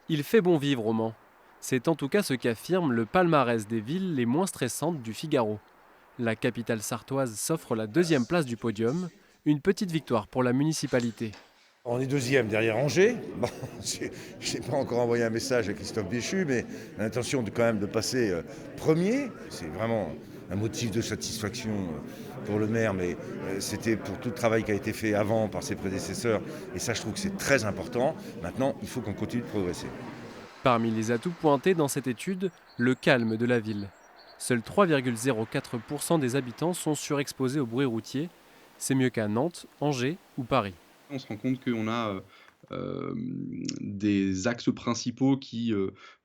Il fait bon vivre au Mans. C'est en tout cas ce qu'affirme le palmarès des villes les moins stressantes du Figaro. La capitale sartoise s'offre la deuxième place du podium, une petite victoire pour la municipalité. On est deuxième derrière Angers. Bon, je n'ai pas encore envoyé un message à Christophe Béchu, mais l'intention quand même de passer premier, c'est vraiment un motif de satisfaction pour le maire, mais c'était pour tout le travail qui a été fait avant par ses prédécesseurs, et ça je trouve que c'est très important. Maintenant, il faut qu'on continue de progresser. Parmi les atouts pointés dans cette étude, le calme de la ville. Seuls 3,04% des habitants sont surexposés au bruit routier. C'est mieux qu'à Nantes, Angers ou Paris. On se rend compte qu'on a, des axes principaux qui,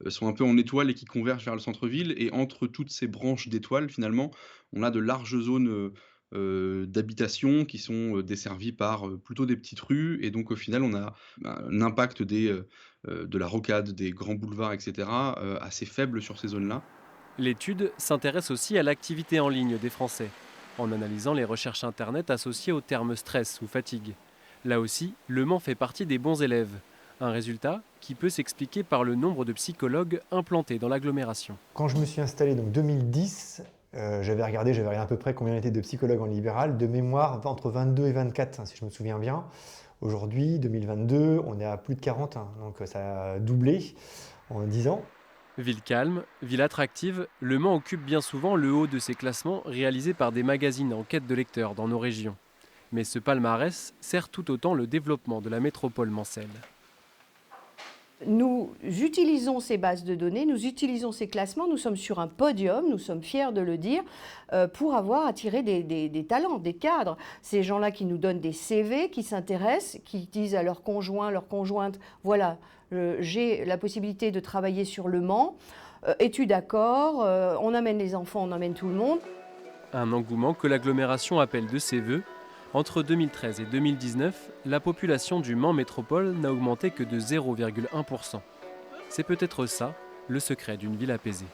sont un peu en étoile et qui convergent vers le centre-ville et entre toutes ces branches d'étoiles, finalement, on a de larges zones, d'habitation qui sont, desservies par, plutôt des petites rues et donc au final, on a un impact de la rocade, des grands boulevards et cetera, assez faible sur ces zones-là. L'étude s'intéresse aussi à l'activité en ligne des Français, en analysant les recherches Internet associées aux termes stress ou fatigue. Là aussi, Le Mans fait partie des bons élèves. Un résultat qui peut s'expliquer par le nombre de psychologues implantés dans l'agglomération. Quand je me suis installé, donc 2010, j'avais regardé à peu près combien il y était de psychologues en libéral. De mémoire, entre 22 et 24, hein, si je me souviens bien. Aujourd'hui, 2022, on est à plus de 40, hein, donc ça a doublé en 10 ans. Ville calme, ville attractive, Le Mans occupe bien souvent le haut de ces classements réalisés par des magazines en quête de lecteurs dans nos régions. Mais ce palmarès sert tout autant le développement de la métropole mancelle. Nous utilisons ces bases de données, nous utilisons ces classements, nous sommes sur un podium, nous sommes fiers de le dire, pour avoir attiré des talents, des cadres. Ces gens-là qui nous donnent des CV, qui s'intéressent, qui disent à leur conjoint, leur conjointe, voilà, j'ai la possibilité de travailler sur Le Mans, es-tu d'accord, on amène les enfants, on amène tout le monde. Un engouement que l'agglomération appelle de ses voeux. Entre 2013 et 2019, la population du Mans Métropole n'a augmenté que de 0,1%. C'est peut-être ça, le secret d'une ville apaisée.